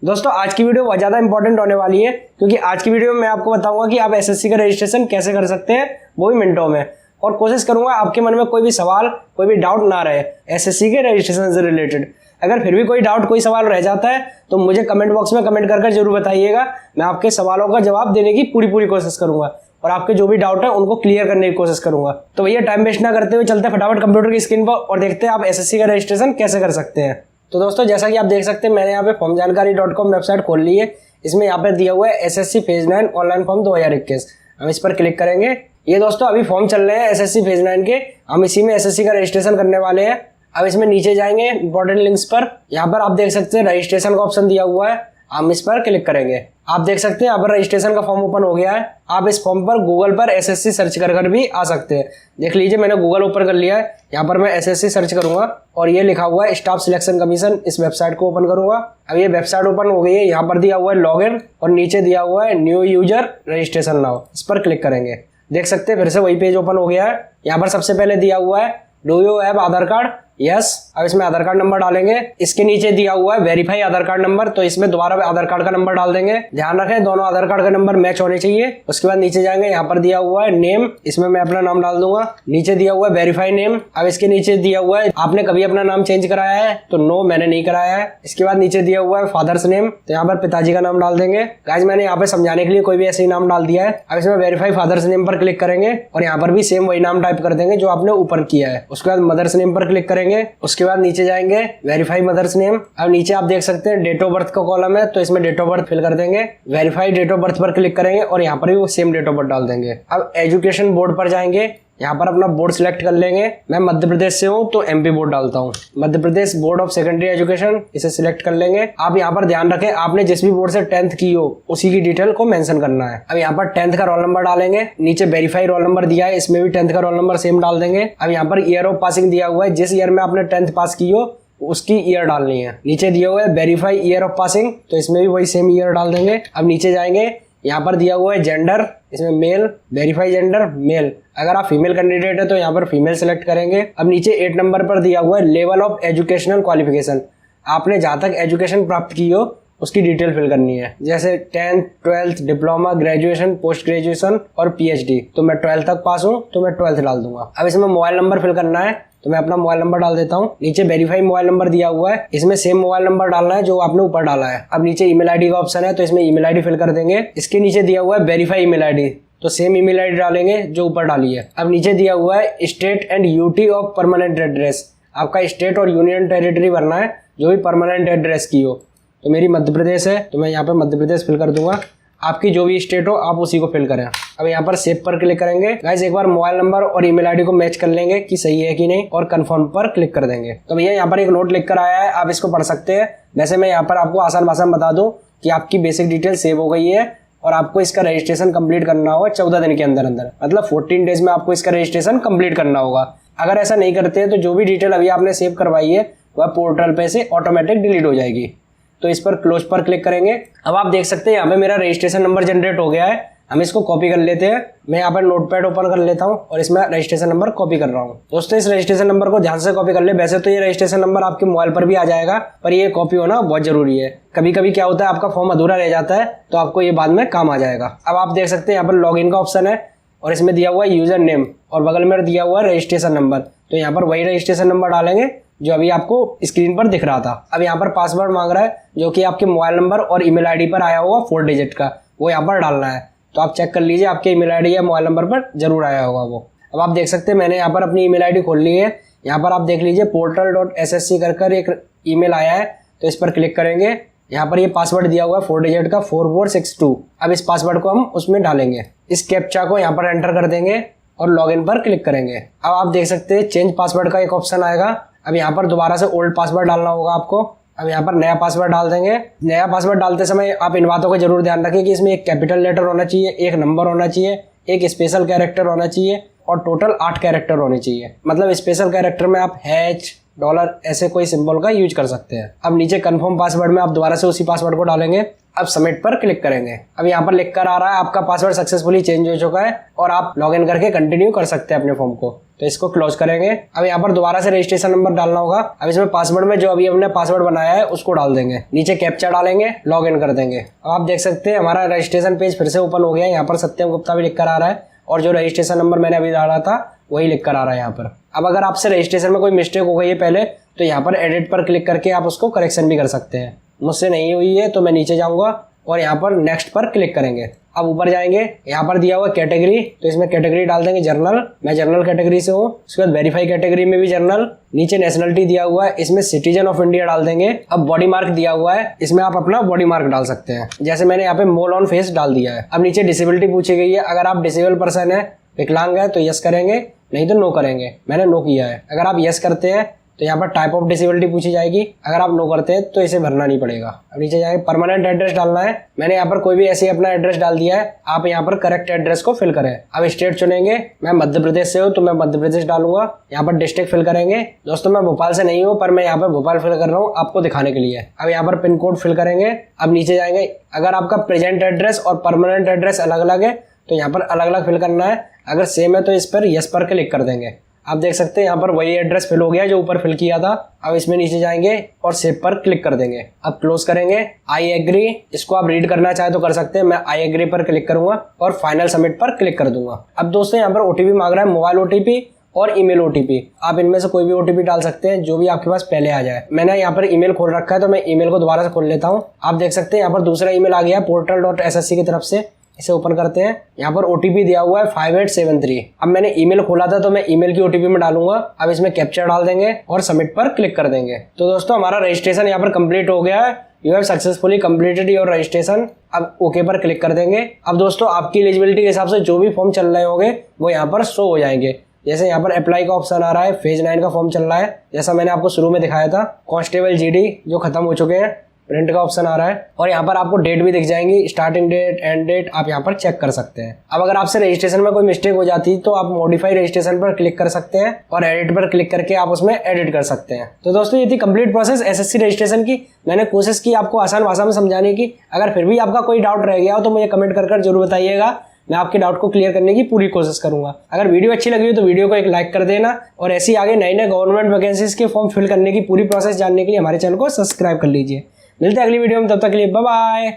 दोस्तों आज की वीडियो बहुत ज़्यादा इंपॉर्टेंट होने वाली है क्योंकि आज की वीडियो में मैं आपको बताऊंगा कि आप एसएससी का रजिस्ट्रेशन कैसे कर सकते हैं, वो भी मिनटों में। और कोशिश करूंगा आपके मन में कोई भी सवाल, कोई भी डाउट ना रहे एसएससी के रजिस्ट्रेशन से रिलेटेड। अगर फिर भी कोई डाउट, कोई सवाल रह जाता है तो मुझे कमेंट बॉक्स में कमेंट कर जरूर बताइएगा। मैं आपके सवालों का जवाब देने की पूरी कोशिश करूंगा और आपके जो भी डाउट है उनको क्लियर करने की कोशिश करूंगा। तो भैया टाइम वेस्ट ना करते हुए चलते फटाफट कंप्यूटर की स्क्रीन पर और देखते हैं आप एसएससी का रजिस्ट्रेशन कैसे कर सकते हैं। तो दोस्तों जैसा कि आप देख सकते हैं मैंने यहाँ पे formjankari.com वेबसाइट खोल ली है। इसमें यहाँ पे दिया हुआ है एसएससी फेज 9 ऑनलाइन फॉर्म 2021। हम इस पर क्लिक करेंगे। ये दोस्तों अभी फॉर्म चल रहे हैं एसएससी फेज 9 के। हम इसी में एसएससी का रजिस्ट्रेशन करने वाले हैं। अब इसमें नीचे जाएंगे इंपॉर्टेंट लिंक्स पर। यहाँ पर आप देख सकते हैं रजिस्ट्रेशन का ऑप्शन दिया हुआ है। हम इस पर क्लिक करेंगे। आप देख सकते हैं यहाँ पर रजिस्ट्रेशन का फॉर्म ओपन हो गया है। आप इस फॉर्म पर गूगल पर एसएससी सर्च कर भी आ सकते हैं। देख लीजिए मैंने गूगल ओपन कर लिया है। यहाँ पर मैं एसएससी सर्च करूंगा और ये लिखा हुआ है स्टाफ सिलेक्शन कमीशन। इस वेबसाइट को ओपन करूंगा। अब ये वेबसाइट ओपन हो गई है। यहाँ पर दिया हुआ है लॉगिन और नीचे दिया हुआ है न्यू यूजर रजिस्ट्रेशन नाउ। इस पर क्लिक करेंगे। देख सकते हैं फिर से वही पेज ओपन हो गया है। यहाँ पर सबसे पहले दिया हुआ है do you have Aadhaar card, yes. अब इसमें आधार कार्ड नंबर डालेंगे। इसके नीचे दिया हुआ है वेरीफाई आधार कार्ड नंबर, तो इसमें दोबारा आधार कार्ड का नंबर डाल देंगे। ध्यान रखें दोनों आधार कार्ड का नंबर मैच होने चाहिए। उसके बाद नीचे जाएंगे। यहाँ पर दिया हुआ है नेम, इसमें मैं अपना नाम डाल दूंगा। नीचे दिया हुआ है वेरीफाई नेम। अब इसके नीचे दिया हुआ है आपने कभी अपना नाम चेंज कराया है, तो नो मैंने नहीं कराया है। इसके बाद नीचे दिया हुआ है फादर्स नेम, तो यहाँ पर पिताजी का नाम डाल देंगे। गाइस मैंने यहाँ पे समझाने के लिए कोई भी ऐसे ही नाम डाल दिया है। अब इसमें वेरीफाई फादर्स नेम पर क्लिक करेंगे और यहाँ पर भी सेम वही नाम टाइप कर देंगे जो आपने ऊपर किया है। उसके बाद मदर्स नेम पर क्लिक करेंगे। उसके बाद नीचे जाएंगे वेरीफाई मदर्स नेम। अब नीचे आप देख सकते हैं डेट ऑफ बर्थ का कॉलम है, तो इसमें डेट ऑफ बर्थ फिल कर देंगे। वेरीफाई डेट ऑफ बर्थ पर क्लिक करेंगे और यहाँ पर भी वो सेम डेट ऑफ बर्थ डाल देंगे। अब एजुकेशन बोर्ड पर जाएंगे। यहाँ पर अपना बोर्ड सिलेक्ट कर लेंगे। मैं मध्य प्रदेश से हूँ तो एमपी बोर्ड डालता हूँ, Madhya Pradesh board of secondary education. इसे सिलेक्ट कर लेंगे। आप यहाँ पर ध्यान रखें आपने जिस भी बोर्ड से 10th की हो उसी की डिटेल को मेंशन करना है। अब यहाँ पर 10th का रोल नंबर डालेंगे। नीचे वेरीफाई रोल नंबर दिया है, इसमें भी 10th का रोल नंबर सेम डाल देंगे। अब यहाँ पर ईयर ऑफ पासिंग दिया हुआ है, जिस ईयर में आपने 10th पास की हो उसकी ईयर डालनी है। नीचे दिया हुआ है वेरीफाई ईयर ऑफ पासिंग, तो इसमें भी वही सेम ईयर डाल देंगे। अब नीचे जाएंगे। यहाँ पर दिया हुआ है जेंडर, इसमें मेल, वेरीफाई जेंडर मेल। अगर आप फीमेल कैंडिडेट है तो यहाँ पर फीमेल सेलेक्ट करेंगे। अब नीचे 8 नंबर पर दिया हुआ है लेवल ऑफ एजुकेशनल क्वालिफिकेशन। आपने जहाँ तक एजुकेशन प्राप्त की हो उसकी डिटेल फिल करनी है, जैसे 10th, 12th, diploma, graduation, post graduation और पीएचडी। तो मैं 12th तक पास हूँ तो मैं 12th डाल दूंगा। अब इसमें मोबाइल नंबर फिल करना है, तो मैं अपना मोबाइल नंबर डाल देता हूँ। नीचे वेरीफाई मोबाइल नंबर दिया हुआ है, इसमें सेम मोबाइल नंबर डालना है जो आपने ऊपर डाला है। अब नीचे ईमेल आईडी का ऑप्शन है, तो इसमें ईमेल आईडी फिल कर देंगे। इसके नीचे दिया हुआ है वेरीफाई ईमेल आईडी, तो सेम ईमेल आईडी डालेंगे जो ऊपर डाली है। अब नीचे दिया हुआ है state and UT of permanent address. आपका स्टेट और यूनियन टेरिटरी भरना है जो भी परमानेंट एड्रेस की हो। तो मेरी मध्य प्रदेश है तो मैं यहाँ पर मध्य प्रदेश फिल कर दूंगा। आपकी जो भी स्टेट हो आप उसी को फिल करें। अब यहाँ पर सेव पर क्लिक करेंगे। गाइस एक बार मोबाइल नंबर और ईमेल आईडी को मैच कर लेंगे कि सही है कि नहीं और कंफर्म पर क्लिक कर देंगे। तो भैया यहाँ पर एक नोट लिख कर आया है, आप इसको पढ़ सकते हैं। वैसे मैं यहाँ पर आपको आसान भाषा में बता दूं कि आपकी बेसिक डिटेल सेव हो गई है और आपको इसका रजिस्ट्रेशन कंप्लीट करना होगा 14 दिन के अंदर अंदर, मतलब 14 डेज में आपको इसका रजिस्ट्रेशन कंप्लीट करना होगा। अगर ऐसा नहीं करते हैं तो जो भी डिटेल अभी आपने सेव करवाई है वह पोर्टल पे से ऑटोमेटिक डिलीट हो जाएगी। तो इस पर क्लोज पर क्लिक करेंगे। अब आप देख सकते हैं यहाँ पे मेरा रजिस्ट्रेशन नंबर जनरेट हो गया है। हम इसको कॉपी कर लेते हैं। मैं यहाँ पर नोटपैड ओपन कर लेता हूँ और इसमें रजिस्ट्रेशन नंबर कॉपी कर रहा हूँ। दोस्तों इस रजिस्ट्रेशन नंबर को ध्यान से कॉपी कर ले। वैसे तो ये रजिस्ट्रेशन नंबर आपके मोबाइल पर भी आ जाएगा, पर ये कॉपी होना बहुत जरूरी है। कभी कभी क्या होता है आपका फॉर्म अधूरा रह जाता है तो आपको ये बाद में काम आ जाएगा। अब आप देख सकते हैं यहाँ पर लॉगिन का ऑप्शन है और इसमें दिया हुआ है यूजर नेम और बगल में दिया हुआ है रजिस्ट्रेशन नंबर। तो यहाँ पर वही रजिस्ट्रेशन नंबर डालेंगे जो अभी आपको स्क्रीन पर दिख रहा था। अब यहाँ पर पासवर्ड मांग रहा है जो कि आपके मोबाइल नंबर और ईमेल आईडी पर आया होगा 4 डिजिट का, वो यहाँ पर डालना है। तो आप चेक कर लीजिए आपके ईमेल आईडी या मोबाइल नंबर पर जरूर आया होगा वो। अब आप देख सकते हैं मैंने यहाँ पर अपनी ईमेल आईडी खोल ली है। यहाँ पर आप देख लीजिए portal.ssc कर एक ईमेल आया है, तो इस पर क्लिक करेंगे। यहाँ पर ये पासवर्ड दिया हुआ है 4 डिजिट का 4462। अब इस पासवर्ड को हम उसमें डालेंगे। इस कैप्चा को यहाँ पर एंटर कर देंगे और लॉगिन पर क्लिक करेंगे। अब आप देख सकते हैं चेंज पासवर्ड का एक ऑप्शन आएगा। अब यहाँ पर दोबारा से ओल्ड पासवर्ड डालना होगा आपको। अब यहाँ पर नया पासवर्ड डाल देंगे। नया पासवर्ड डालते समय आप इन बातों का जरूर ध्यान रखें कि इसमें एक कैपिटल लेटर होना चाहिए, एक नंबर होना चाहिए, एक स्पेशल कैरेक्टर होना चाहिए और टोटल 8 कैरेक्टर होने चाहिए। मतलब स्पेशल कैरेक्टर में आप हैच, डॉलर ऐसे कोई सिंबल का यूज कर सकते हैं। अब नीचे कंफर्म पासवर्ड में आप दोबारा से उसी पासवर्ड को डालेंगे। अब सबमिट पर क्लिक करेंगे। अब यहाँ पर लिख कर आ रहा है आपका पासवर्ड सक्सेसफुली चेंज हो चुका है और आप लॉगिन करके कंटिन्यू कर सकते हैं अपने फॉर्म को। तो इसको क्लोज करेंगे। अब यहाँ पर दोबारा से रजिस्ट्रेशन नंबर डालना होगा। अब इसमें पासवर्ड में जो अभी हमने पासवर्ड बनाया है उसको डाल देंगे, नीचे कैप्चा डालेंगे, लॉग इन कर देंगे। अब आप देख सकते हैं हमारा रजिस्ट्रेशन पेज फिर से ओपन हो गया है। यहाँ पर सत्यम गुप्ता भी लिख कर आ रहा है और जो रजिस्ट्रेशन नंबर मैंने अभी डाला था वही लिख कर आ रहा है यहाँ पर। अब अगर आपसे रजिस्ट्रेशन में कोई मिस्टेक हो गई है पहले, तो यहाँ पर एडिट पर क्लिक करके आप उसको करेक्शन भी कर सकते हैं। मुझसे नहीं हुई है तो मैं नीचे जाऊँगा और यहाँ पर नेक्स्ट पर क्लिक करेंगे। अब ऊपर जाएंगे, यहाँ पर दिया हुआ कैटेगरी, तो इसमें कैटेगरी डाल देंगे जनरल। मैं जनरल कैटेगरी से हूँ। उसके बाद वेरीफाई कैटेगरी में भी जनरल। नीचे नेशनलिटी दिया हुआ है, इसमें सिटीजन ऑफ इंडिया डाल देंगे। अब बॉडी मार्क दिया हुआ है, इसमें आप अपना बॉडी मार्क डाल सकते हैं, जैसे मैंने यहाँ पे मोल ऑन फेस डाल दिया है। अब नीचे डिसेबिलिटी पूछी गई है, अगर आप डिसेबल पर्सन है, विकलांग है तो यस करेंगे, नहीं तो नो करेंगे। मैंने नो किया है। अगर आप यस करते हैं तो यहाँ पर टाइप ऑफ डिसेबिलिटी पूछी जाएगी, अगर आप नो करते हैं तो इसे भरना नहीं पड़ेगा। अब नीचे जाएंगे, परमानेंट एड्रेस डालना है। मैंने यहाँ पर कोई भी ऐसे अपना एड्रेस डाल दिया है, आप यहाँ पर करेक्ट एड्रेस को फिल करें। अब स्टेट चुनेंगे, मैं मध्य प्रदेश से हूँ तो मैं मध्य प्रदेश डालूंगा। यहाँ पर डिस्ट्रिक्ट फिल करेंगे। दोस्तों मैं भोपाल से नहीं हूँ पर मैं यहाँ पर भोपाल फिल कर रहा हूँ आपको दिखाने के लिए। अब यहाँ पर पिन कोड फिल करेंगे। अब नीचे जाएंगे, अगर आपका प्रेजेंट एड्रेस और परमानेंट एड्रेस अलग अलग है तो यहाँ पर अलग अलग फिल करना है, अगर सेम है तो इस पर यस पर क्लिक कर देंगे। आप देख सकते हैं यहाँ पर वही एड्रेस फिल हो गया जो ऊपर फिल किया था। अब इसमें नीचे जाएंगे और सेव पर क्लिक कर देंगे। अब क्लोज करेंगे। आई एग्री, इसको आप रीड करना चाहे तो कर सकते हैं। मैं आई एग्री पर क्लिक करूंगा और फाइनल सबमिट पर क्लिक कर दूंगा। अब दोस्तों यहाँ पर ओटीपी मांग रहा है, मोबाइल ओटीपी और ईमेल ओटीपी। आप इनमें से कोई भी ओटीपी डाल सकते हैं जो भी आपके पास पहले आ जाए। मैंने यहाँ पर ईमेल खोल रखा है तो मैं ईमेल को दोबारा से खोल लेता हूँ। आप देख सकते हैं यहाँ पर दूसरा ईमेल आ गया portal.ssc की तरफ से। इसे ओपन करते हैं। यहाँ पर ओटीपी दिया हुआ है 5873। अब मैंने ईमेल खोला था तो मैं ईमेल की ओटीपी में डालूंगा। अब इसमें कैप्चा डाल देंगे और सबमिट पर क्लिक कर देंगे। तो दोस्तों हमारा रजिस्ट्रेशन यहाँ पर कंप्लीट हो गया है। You have successfully completed your registration. अब ओके पर क्लिक कर देंगे। अब दोस्तों आपकी एलिजिबिलिटी के हिसाब से जो भी फॉर्म चल रहे होंगे वो यहाँ पर शो हो जाएंगे। जैसे यहाँ पर अप्लाई का ऑप्शन आ रहा है, फेज 9 का फॉर्म चल रहा है जैसा मैंने आपको शुरू में दिखाया था। कांस्टेबल जीडी जो खत्म हो चुके हैं, प्रिंट का ऑप्शन आ रहा है और यहाँ पर आपको डेट भी दिख जाएंगी, स्टार्टिंग डेट, एंड डेट आप यहाँ पर चेक कर सकते हैं। अब अगर आपसे रजिस्ट्रेशन में कोई मिस्टेक हो जाती है तो आप मॉडिफाई रजिस्ट्रेशन पर क्लिक कर सकते हैं और एडिट पर क्लिक करके आप उसमें एडिट कर सकते हैं। तो दोस्तों ये थी कंप्लीट प्रोसेस एसएससी रजिस्ट्रेशन की। मैंने कोशिश की आपको आसान भाषा में समझाने की। अगर फिर भी आपका कोई डाउट रह गया हो तो मुझे कमेंट कर जरूर बताइएगा, मैं आपके डाउट को क्लियर करने की पूरी कोशिश करूंगा। अगर वीडियो अच्छी लगी हो तो वीडियो को एक लाइक कर देना और ऐसी आगे नए नए गवर्नमेंट वैकेंसीज के फॉर्म फिल करने की पूरी प्रोसेस जानने के लिए हमारे चैनल को सब्सक्राइब कर लीजिए। मिलते हैं अगली वीडियो में, तब तक के लिए बाय बाय।